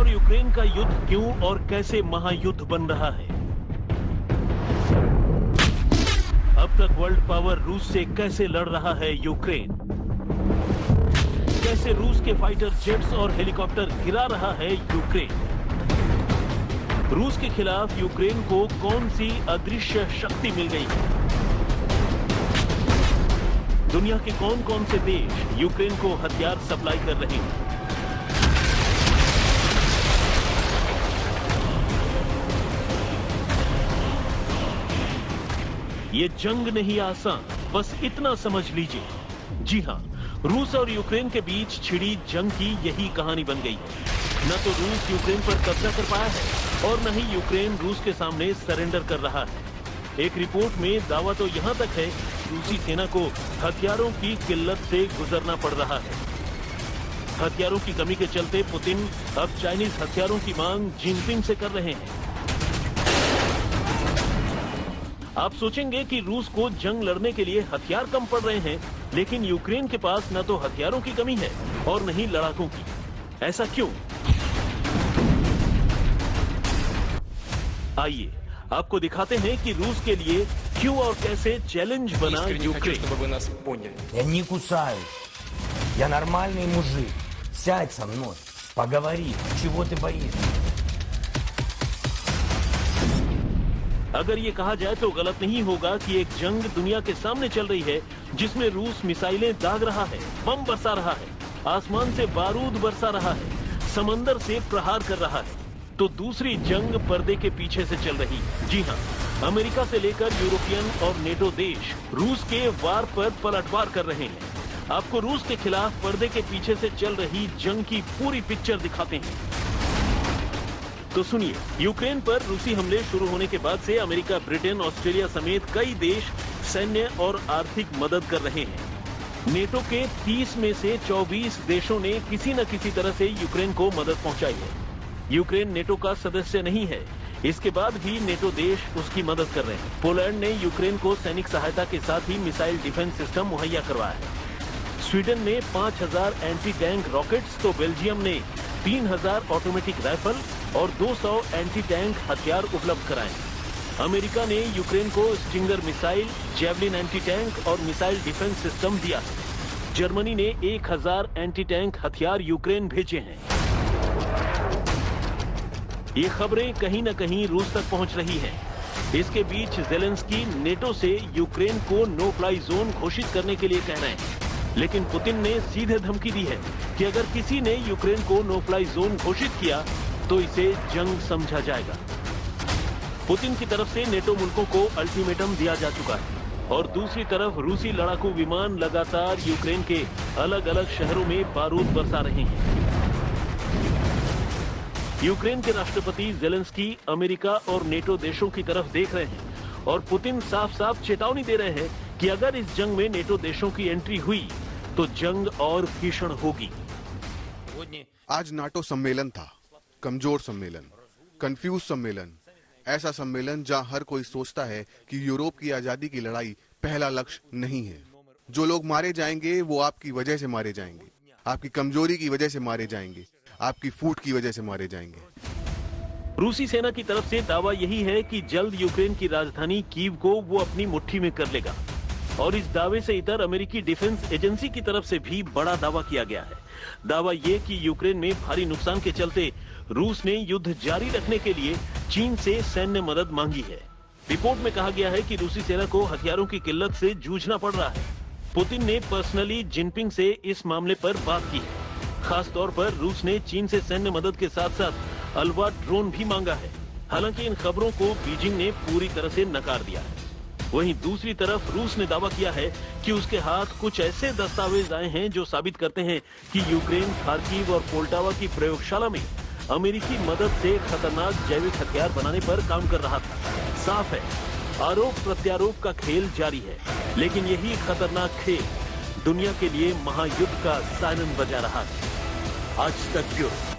और यूक्रेन का युद्ध क्यों और कैसे महायुद्ध बन रहा है? अब तक वर्ल्ड पावर रूस से कैसे लड़ रहा है यूक्रेन? कैसे रूस के फाइटर जेट्स और हेलीकॉप्टर गिरा रहा है यूक्रेन? रूस के खिलाफ यूक्रेन को कौन सी अदृश्य शक्ति मिल गई है? दुनिया के कौन कौन से देश यूक्रेन को हथियार सप्लाई कर रहे हैं? ये जंग नहीं आसान, बस इतना समझ लीजिए। जी हां, रूस और यूक्रेन के बीच छिड़ी जंग की यही कहानी बन गई है। न तो रूस यूक्रेन पर कब्जा कर पाया है और न ही यूक्रेन रूस के सामने सरेंडर कर रहा है। एक रिपोर्ट में दावा तो यहां तक है रूसी सेना को हथियारों की किल्लत से गुजरना पड़ रहा है। हथियारों की कमी के चलते पुतिन अब चाइनीज हथियारों की मांग जिनपिंग से कर रहे हैं। आप सोचेंगे कि रूस को जंग लड़ने के लिए हथियार कम पड़ रहे हैं, लेकिन यूक्रेन के पास न तो हथियारों की कमी है और न ही लड़ाकों की। ऐसा क्यों? आइए आपको दिखाते हैं कि रूस के लिए क्यों और कैसे चैलेंज बना यूक्रेन। Я не кусаюсь. Я нормальный мужик. Сядь со мной. Поговори. Чего ты боишься? अगर ये कहा जाए तो गलत नहीं होगा कि एक जंग दुनिया के सामने चल रही है जिसमें रूस मिसाइलें दाग रहा है, बम बरसा रहा है, आसमान से बारूद बरसा रहा है, समंदर से प्रहार कर रहा है, तो दूसरी जंग पर्दे के पीछे से चल रही है। जी हां, अमेरिका से लेकर यूरोपियन और नेटो देश रूस के वार पर पलटवार कर रहे हैं। आपको रूस के खिलाफ पर्दे के पीछे से चल रही जंग की पूरी पिक्चर दिखाते हैं। तो सुनिए, यूक्रेन पर रूसी हमले शुरू होने के बाद से अमेरिका, ब्रिटेन, ऑस्ट्रेलिया समेत कई देश सैन्य और आर्थिक मदद कर रहे हैं। नेटो के 30 में से 24 देशों ने किसी न किसी तरह से यूक्रेन को मदद पहुंचाई है। यूक्रेन नेटो का सदस्य नहीं है, इसके बाद भी नेटो देश उसकी मदद कर रहे हैं। पोलैंड ने यूक्रेन को सैनिक सहायता के साथ ही मिसाइल डिफेंस सिस्टम मुहैया करवाया है। स्वीडन ने 5000 एंटी टैंक रॉकेट्स, तो बेल्जियम ने 3000 ऑटोमेटिक राइफल और 200 एंटी टैंक हथियार उपलब्ध कराए। अमेरिका ने यूक्रेन को stinger missile, javelin anti tank और मिसाइल डिफेंस सिस्टम दिया है। जर्मनी ने 1000 एंटी टैंक हथियार यूक्रेन भेजे हैं। ये खबरें कहीं न कहीं रूस तक पहुंच रही हैं। इसके बीच जेलेंस्की नेटो से यूक्रेन को नो फ्लाई जोन घोषित करने के लिए कह रहे हैं, लेकिन पुतिन ने सीधे धमकी दी है कि अगर किसी ने यूक्रेन को नो फ्लाई जोन घोषित किया तो इसे जंग समझा जाएगा। पुतिन की तरफ से नेटो मुल्कों को अल्टीमेटम दिया जा चुका है और दूसरी तरफ रूसी लड़ाकू विमान लगातार यूक्रेन के अलग अलग शहरों में बारूद बरसा रहे हैं। यूक्रेन के राष्ट्रपति जेलेंस्की अमेरिका और नेटो देशों की तरफ देख रहे हैं और पुतिन साफ साफ चेतावनी दे रहे हैं कि अगर इस जंग में नेटो देशों की एंट्री हुई तो जंग और भीषण होगी। आज नाटो सम्मेलन था, कमजोर सम्मेलन, कंफ्यूज सम्मेलन, ऐसा सम्मेलन जहां हर कोई सोचता है कि यूरोप की आजादी की लड़ाई पहला लक्ष्य नहीं है। जो लोग मारे जाएंगे वो आपकी वजह से मारे जाएंगे, आपकी कमजोरी की वजह से मारे जाएंगे, आपकी फूट की वजह से मारे जाएंगे। रूसी सेना की तरफ से दावा यही है कि जल्द यूक्रेन की राजधानी कीव को वो अपनी मुट्ठी में कर लेगा और इस दावे से इतर अमेरिकी डिफेंस एजेंसी की तरफ से भी बड़ा दावा किया गया है। दावा ये कि यूक्रेन में भारी नुकसान के चलते रूस ने युद्ध जारी रखने के लिए चीन से सैन्य मदद मांगी है। रिपोर्ट में कहा गया है कि रूसी सेना को हथियारों की किल्लत से जूझना पड़ रहा है। पुतिन ने पर्सनली जिनपिंग से इस मामले पर बात की है। खास तौर पर रूस ने चीन से सैन्य मदद के साथ साथ अल्वा ड्रोन भी मांगा है। हालांकि इन खबरों को बीजिंग ने पूरी तरह से नकार दिया है। वहीं दूसरी तरफ रूस ने दावा किया है कि उसके हाथ कुछ ऐसे दस्तावेज आए हैं जो साबित करते हैं कि यूक्रेन खार्किव और पोल्टावा की प्रयोगशाला में अमेरिकी मदद से खतरनाक जैविक हथियार बनाने पर काम कर रहा था। साफ है, आरोप प्रत्यारोप का खेल जारी है, लेकिन यही खतरनाक खेल दुनिया के लिए महायुद्ध का सायरन बजा रहा है। आज तक ब्यूरो।